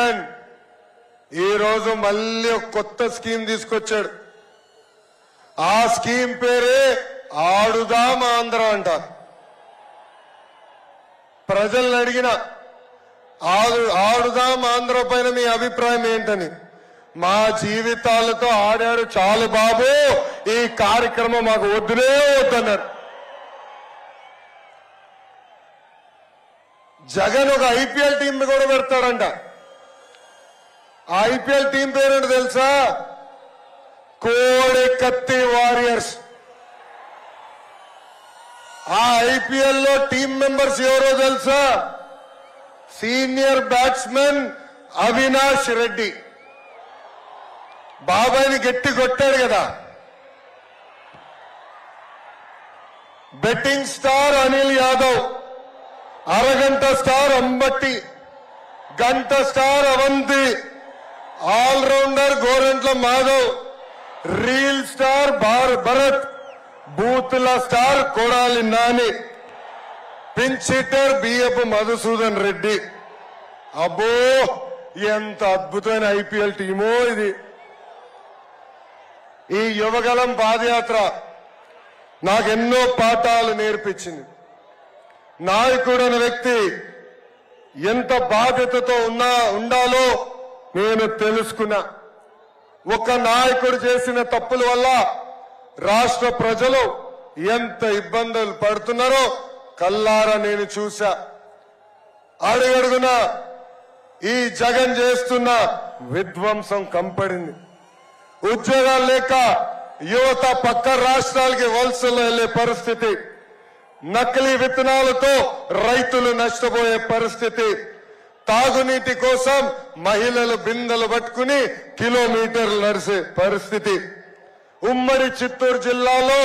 జగన్ ఈ రోజు మళ్ళీ ఒక కొత్త స్కీమ్ తీసుకొచ్చాడు. ఆ స్కీమ్ పేరే ఆడుదాం ఆంధ్ర అంట. ప్రజలను అడిగిన ఆడుదాం ఆంధ్ర పైన మీ అభిప్రాయం ఏంటని, మా జీవితాలతో ఆడారు చాలు బాబు, ఈ కార్యక్రమం మాకు వద్దునే వద్దన్నారు. జగన్ ఒక ఐపీఎల్ టీం కూడా పెడతాడంట. ఆ ఐపీఎల్ టీం పేరేంటో తెలుసా? కోడి కత్తి వారియర్స్. ఆ ఐపీఎల్ లో టీం మెంబర్స్ ఎవరో తెలుసా? Senior batsmen Avinash Reddy. బాబాయిని గట్టి కొట్టాడు కదా. బెట్టింగ్ స్టార్ అనిల్ యాదవ్, అరగంట స్టార్ అంబట్టి, గంట star Avanthi, allrounder Gorantla Madhav, reel star Bharat, బూతుల star Kodali Nani, pinch hitter Biyyapu Madhusudan Reddy. అబ్బో ఎంత అద్భుతమైన ఐపీఎల్ టీమో ఇది. ఈ యువగలం పాదయాత్ర నాకెన్నో పాఠాలు నేర్పించింది. నాయకుడు అనే వ్యక్తి ఎంత బాధ్యతతో ఉండాలో నేను తెలుసుకున్నా. ఒక నాయకుడు చేసిన తప్పుల వల్ల రాష్ట్ర ప్రజలు ఎంత ఇబ్బందులు పడుతున్నారో కల్లారా నేను చూశా. అడుగడుగున ఈ జగన్ చేస్తున్న విధ్వంసం కంపడింది. ఉద్యోగాలు లేక యువత పక్క రాష్ట్రాలకి వలసలు వెళ్లే పరిస్థితి, నకిలీ విత్తనాలతో రైతులు నష్టపోయే పరిస్థితి, తాగునీటి కోసం మహిళలు బిందెలు పట్టుకుని కిలోమీటర్లు నడిచే పరిస్థితి. ఉమ్మడి చిత్తూరు జిల్లాలో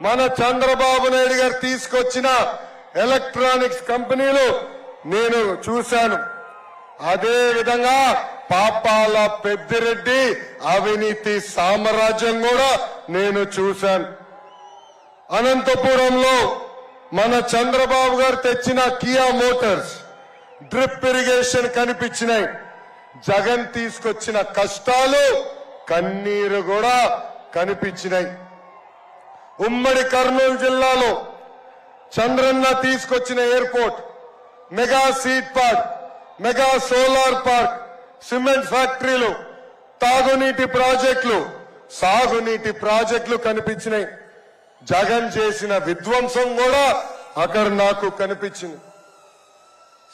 మన చంద్రబాబు నాయుడు గారు తీసుకొచ్చిన ఎలక్ట్రానిక్స్ కంపెనీలు నేను చూశాను. అదే విధంగా పాపాల పెద్దిరెడ్డి అవినీతి సామ్రాజ్యం కూడా నేను చూశాను. అనంతపురంలో మన చంద్రబాబు గారు తెచ్చిన కియా మోటార్స్ డ్రిప్ ఇరిగేషన్ కనిపించినాయి. జగన్ తీసుకొచ్చిన కష్టాలు కన్నీరు కూడా కనిపించినాయి. ఉమ్మడి కర్నూలు జిల్లాలో చంద్రన్న తీసుకొచ్చిన airport, mega seed park, mega solar park, cement ఫ్యాక్టరీలు, తాగునీటి ప్రాజెక్టులు, సాగునీటి ప్రాజెక్టులు కనిపించినాయి. జగన్ చేసిన విధ్వంసం కూడా అక్కడ నాకు కనిపించింది.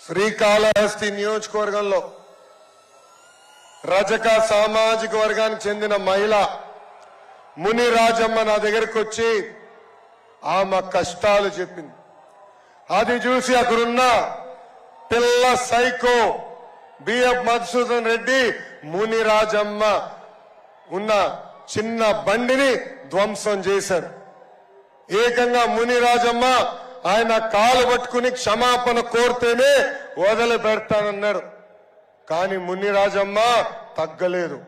శ్రీకాళహస్తి నియోజకవర్గంలో రజక సామాజిక వర్గానికి చెందిన మహిళ ముని రాజమ్మ నా దగ్గరకు వచ్చి ఆమె కష్టాలు చెప్పింది. అది చూసి అక్కడున్న పిల్ల సైకో బిఎఫ్ మధుసూదన్ రెడ్డి ముని రాజమ్మ ఉన్న చిన్న బండిని ధ్వంసం చేశారు. ఏకంగా ముని రాజమ్మ ఆయన కాలు పట్టుకుని క్షమాపణ కోరితేనే వదిలిపెడతానన్నాడు. కానీ ముని రాజమ్మ తగ్గలేదు.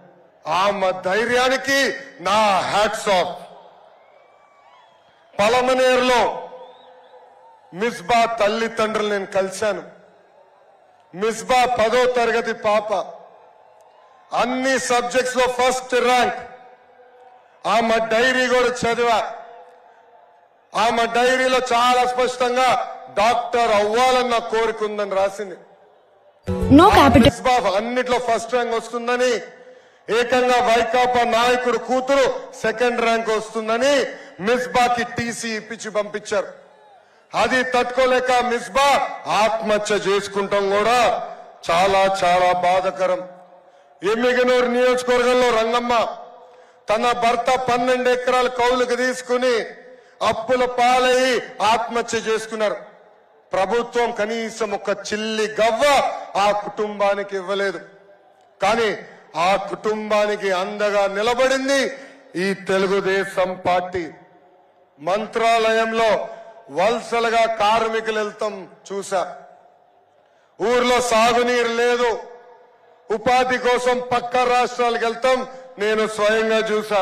ఆమె ధైర్యానికి నా హ్యాట్స్ ఆఫ్. పలమనేరులో మిస్బా తల్లిదండ్రులు నేను కలిశాను. మిస్బా 10వ తరగతి పాప, అన్ని సబ్జెక్ట్స్ లో ఫస్ట్ ర్యాంక్. ఆమె డైరీ కూడా చదివా. ఆమె డైరీలో చాలా స్పష్టంగా డాక్టర్ అవ్వాలన్న కోరిక ఉందని రాసింది. మిస్బా అన్నిట్లో ఫస్ట్ ర్యాంక్ వస్తుందని, ఏకంగా వైకాపా నాయకుడు కూతురు సెకండ్ ర్యాంక్ వస్తుందని మిస్బాకి టీసీ ఇప్పించి పంపించారు. అది తట్టుకోలేక మిస్బా ఆత్మహత్య చేసుకుంటాం కూడా చాలా చాలా బాధకరం. ఎమ్మిగనూరు నియోజకవర్గంలో రంగమ్మ తన భర్త 12 ఎకరాల కౌలుకు తీసుకుని అప్పుల పాలయ్యి ఆత్మహత్య చేసుకున్నారు. ప్రభుత్వం కనీసం ఒక చిల్లి గవ్వ ఆ కుటుంబానికి ఇవ్వలేదు. కానీ ఆ కుటుంబానికి అండగా నిలబడింది ఈ తెలుగుదేశం పార్టీ. మంత్రాలయంలో వలసలుగా కార్మికులు వెళ్తాం చూసా. ఊర్లో సాగునీరు లేదు, ఉపాధి కోసం పక్క రాష్ట్రాలకు వెళ్తాం నేను స్వయంగా చూసా.